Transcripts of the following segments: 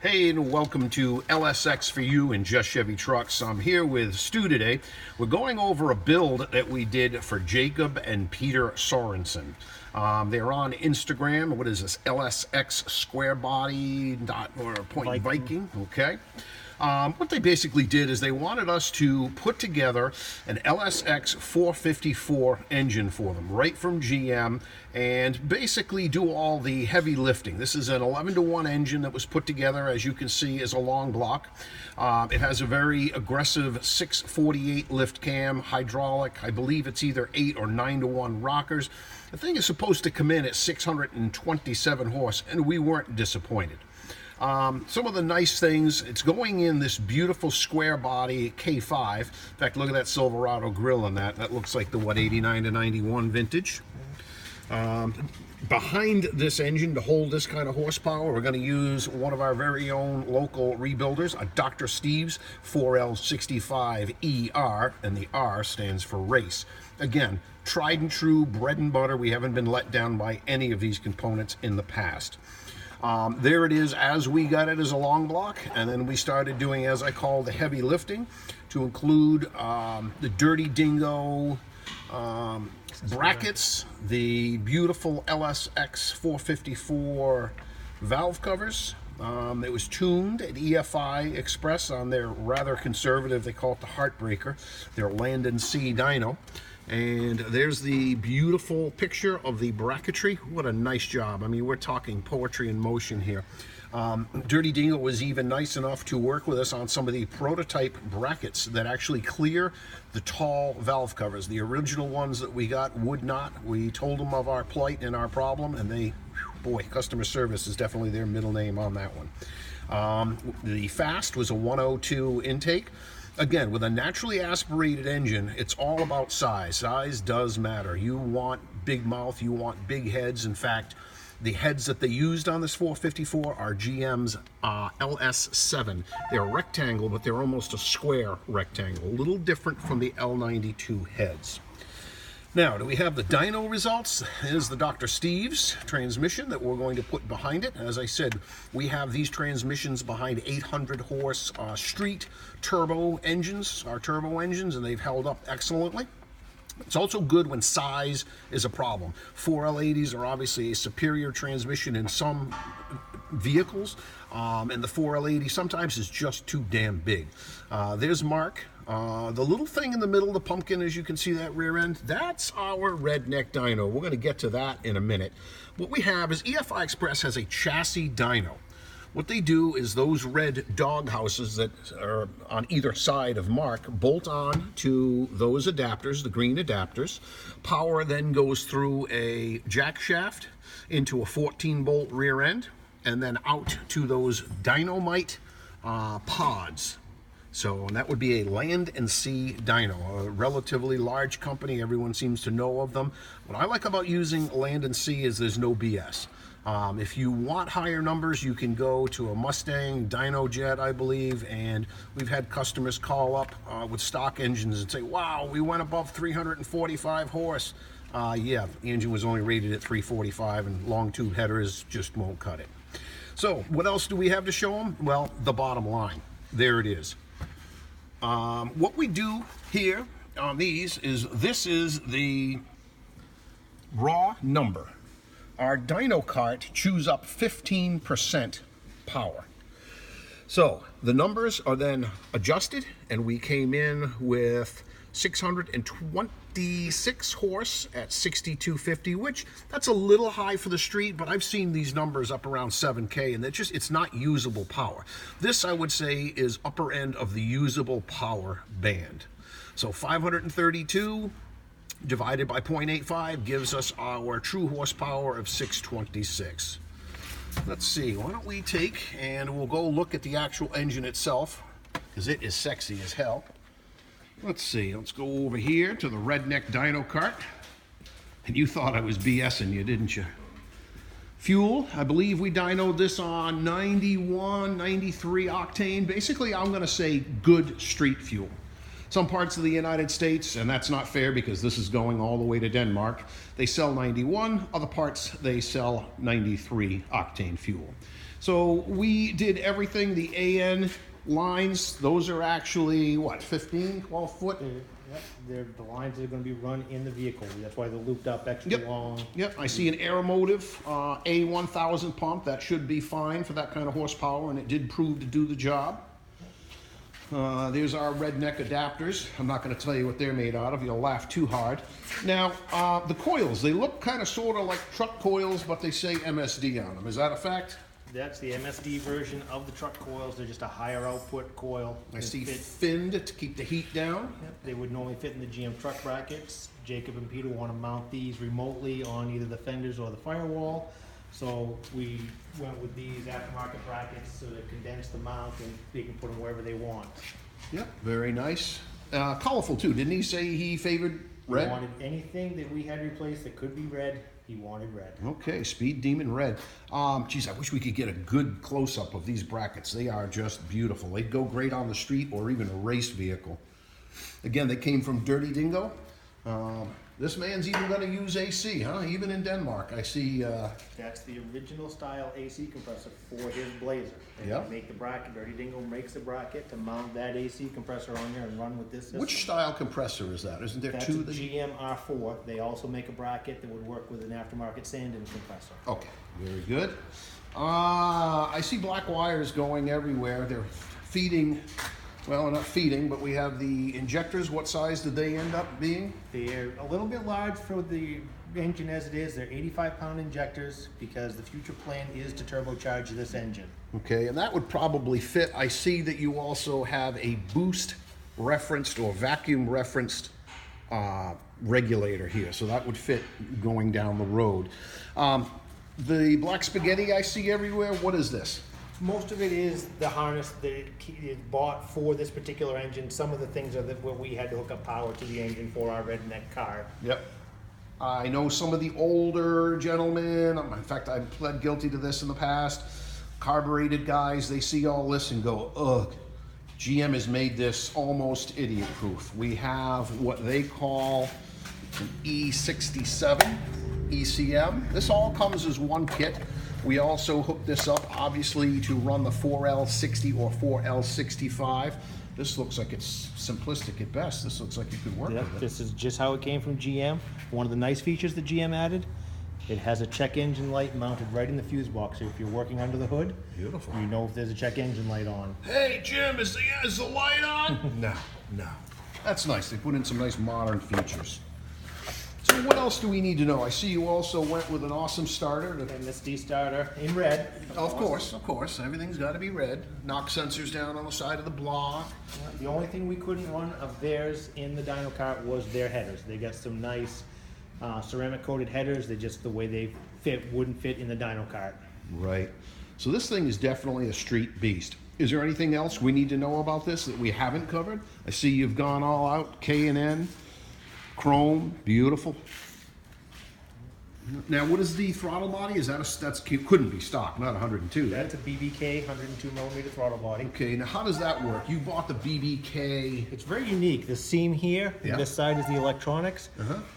Hey, and welcome to LSX for You and Just Chevy Trucks. I'm here with Stu today. We're going over a build that we did for Jacob and Peter Sorensen. They're on Instagram. What is this? LSX Square Body or Point Viking. Okay. What they basically did is they wanted us to put together an LSX 454 engine for them, right from GM, and basically do all the heavy lifting. This is an 11-to-1 engine that was put together, as you can see, as a long block. It has a very aggressive 648 lift cam, hydraulic. I believe it's either 8 or 9-to-1 rockers. The thing is supposed to come in at 627 horse, and we weren't disappointed. Some of the nice things, it's going in this beautiful square body K5. In fact, look at that Silverado grill on that. That looks like the, 89 to 91 vintage. Behind this engine to hold this kind of horsepower, we're going to use one of our very own local rebuilders, a Dr. Steve's 4L65ER, and the R stands for race. Again, tried and true, bread and butter. We haven't been let down by any of these components in the past. There it is as we got it as a long block, and then we started doing, as I call, the heavy lifting to include the dirty Dingo brackets, the beautiful LSX 454 valve covers. It was tuned at EFI Express on their rather conservative, they call it the Heartbreaker, their Land and Sea dyno. And there's the beautiful picture of the bracketry. What a nice job. I mean, we're talking poetry in motion here. Dirty Dingo was even nice enough to work with us on some of the prototype brackets that actually clear the tall valve covers. The original ones that we got would not. We told them of our plight and our problem, and they, boy, customer service is definitely their middle name on that one. The fast was a 102 intake. Again, with a naturally aspirated engine, it's all about size. Size does matter. You want big mouth, you want big heads. In fact, the heads that they used on this 454 are GM's LS7. They're a rectangle, but they're almost a square rectangle. A little different from the L92 heads. Now, do we have the dyno results? Here's the Dr. Steve's transmission that we're going to put behind it. As I said, we have these transmissions behind 800 horse street turbo engines, our turbo engines, and they've held up excellently. It's also good when size is a problem. 4L80s are obviously a superior transmission in some vehicles, and the 4L80 sometimes is just too damn big. There's Mark. The little thing in the middle of the pumpkin, as you can see, that rear end, that's our redneck dyno. We're going to get to that in a minute. What we have is EFI Express has a chassis dyno. What they do is those red dog houses that are on either side of Mark bolt on to those adapters, the green adapters. Power then goes through a jack shaft into a 14-bolt rear end and then out to those dynamite pods. So, and that would be a Land and Sea dyno, a relatively large company. Everyone seems to know of them. What I like about using Land and Sea is there's no BS. If you want higher numbers, you can go to a Mustang Dyno Jet, I believe, and we've had customers call up with stock engines and say, wow, we went above 345 horse. Yeah, the engine was only rated at 345, and long tube headers just won't cut it. So, what else do we have to show them? Well, the bottom line. There it is. What we do here on these is, this is the raw number. Our dyno cart chews up 15% power. So the numbers are then adjusted, and we came in with 626 horse at 6250, which that's a little high for the street, but I've seen these numbers up around 7K, and it's not usable power. This, I would say, is upper end of the usable power band. So 532 divided by 0.85 gives us our true horsepower of 626. Let's see, why don't we take and we'll go look at the actual engine itself, because it is sexy as hell. Let's see, let's go over here to the redneck dyno cart. And you thought I was BSing you, didn't you? Fuel, I believe we dynoed this on 91, 93 octane. Basically, I'm gonna say good street fuel. Some parts of the United States, and that's not fair because this is going all the way to Denmark, they sell 91, other parts they sell 93 octane fuel. So we did everything, the AN lines, those are actually, what, 15, 12 foot? Yep, the lines are going to be run in the vehicle. That's why they're looped up extra long. Yep, I see an Aeromotive A1000 pump. That should be fine for that kind of horsepower, and it did prove to do the job. There's our redneck adapters. I'm not going to tell you what they're made out of. You'll laugh too hard. Now, the coils, they look kind of sort of like truck coils, but they say MSD on them. Is that a fact? That's the MSD version of the truck coils. They're just a higher output coil. I see finned to keep the heat down. Yep, they would normally fit in the GM truck brackets. Jacob and Peter want to mount these remotely on either the fenders or the firewall. So we went with these aftermarket brackets so they condense the mount and they can put them wherever they want. Yep, very nice. Colorful too. Didn't he say he favored red? He wanted anything that we had replaced that could be red. He wanted red. Okay, Speed Demon red. Geez, I wish we could get a good close-up of these brackets. They are just beautiful. They'd go great on the street or even a race vehicle. Again, they came from Dirty Dingo. This man's even going to use AC, huh? Even in Denmark, I see. That's the original style AC compressor for his Blazer. Yeah. Make the bracket. Dirty Dingo makes the bracket to mount that AC compressor on there and run with this system. Which style compressor is that? Isn't there That's two? a GM R4. They also make a bracket that would work with an aftermarket Sandin compressor. Okay, very good. I see black wires going everywhere. They're feeding. Well, not feeding, but we have the injectors. What size did they end up being? They're a little bit large for the engine as it is. They're 85-pound injectors because the future plan is to turbocharge this engine. Okay, and that would probably fit. I see that you also have a boost referenced or vacuum referenced regulator here, so that would fit going down the road. The black spaghetti I see everywhere, what is this? Most of it is the harness that is bought for this particular engine. Some of the things are where we had to hook up power to the engine for our redneck car. Yep. I know some of the older gentlemen, in fact, I've pled guilty to this in the past, carbureted guys, they see all this and go, ugh, GM has made this almost idiot-proof. We have what they call an E67 ECM. This all comes as one kit. We also hooked this up, obviously, to run the 4L60 or 4L65. This looks like it's simplistic at best. This looks like you could work with it. This is just how it came from GM. One of the nice features that GM added, it has a check engine light mounted right in the fuse box. So if you're working under the hood, beautiful, you know if there's a check engine light on. Hey, Jim, is the light on? No. That's nice. They put in some nice modern features. So what else do we need to know? I see you also went with an awesome starter. MSD starter in red. Of course. Everything's got to be red. Knock sensors down on the side of the block. The only thing we couldn't run of theirs in the dyno cart was their headers. They got some nice ceramic coated headers. They just, the way they fit, wouldn't fit in the dyno cart. Right. So this thing is definitely a street beast. Is there anything else we need to know about this that we haven't covered? I see you've gone all out, K&N. Chrome, beautiful. Now, what is the throttle body? Is that that's couldn't be stock, not 102. That's a BBK 102 millimeter throttle body. Okay, now how does that work? You bought the BBK. It's very unique. The seam here, yeah. This side is the electronics.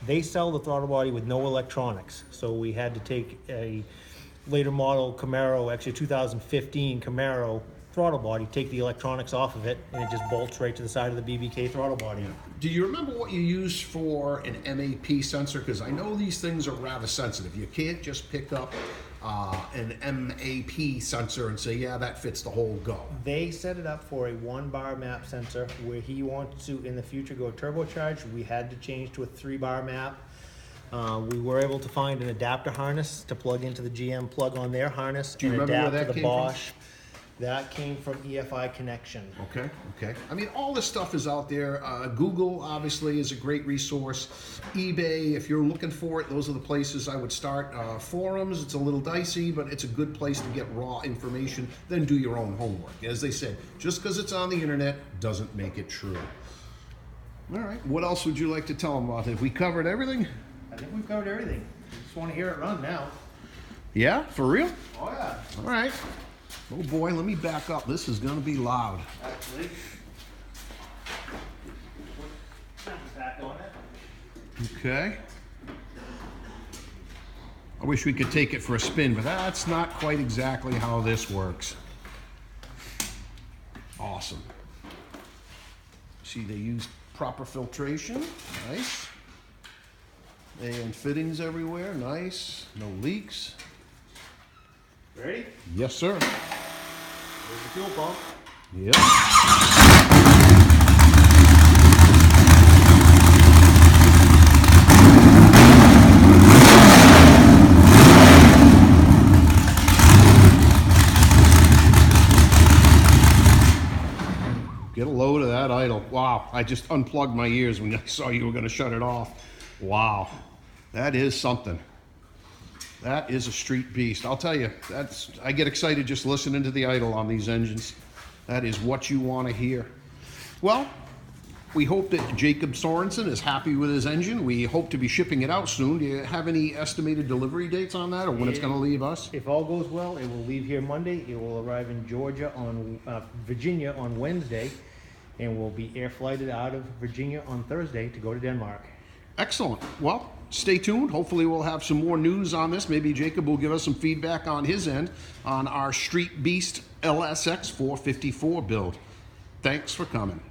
They sell the throttle body with no electronics. So we had to take a later model Camaro, actually 2015 Camaro throttle body, take the electronics off of it, and it just bolts right to the side of the BBK throttle body. Do you remember what you used for an MAP sensor? Because I know these things are rather sensitive. You can't just pick up an MAP sensor and say, yeah, that fits the whole go. They set it up for a 1-bar map sensor where he wants to, in the future, go turbocharged. We had to change to a 3-bar map. We were able to find an adapter harness to plug into the GM plug on their harness and adapt to the Bosch. That came from EFI Connection. Okay. I mean, all this stuff is out there. Google, obviously, is a great resource. eBay, if you're looking for it, those are the places I would start. Forums, it's a little dicey, but it's a good place to get raw information. Then do your own homework. As they said, just because it's on the internet doesn't make it true. All right. What else would you like to tell them about it? Have we covered everything? I think we've covered everything. Just want to hear it run now. Yeah? For real? Oh, yeah. All right. Oh boy, let me back up. This is going to be loud. Actually, put back on it. Okay. I wish we could take it for a spin, but that's not quite exactly how this works. Awesome. See, they use proper filtration. Nice. And fittings everywhere. Nice. No leaks. Ready? Yes, sir. There's the fuel pump. Yep. Get a load of that idle. Wow, I just unplugged my ears when I saw you were going to shut it off. Wow, that is something. That is a street beast. I'll tell you, I get excited just listening to the idle on these engines. That is what you want to hear. Well, we hope that Jacob Sorensen is happy with his engine. We hope to be shipping it out soon. Do you have any estimated delivery dates on that, or when it's going to leave us? If all goes well, it will leave here Monday. It will arrive in Virginia on Wednesday, and will be air flighted out of Virginia on Thursday to go to Denmark. Excellent. Well, stay tuned. Hopefully we'll have some more news on this. Maybe Jacob will give us some feedback on his end on our Street Beast LSX 454 build. Thanks for coming.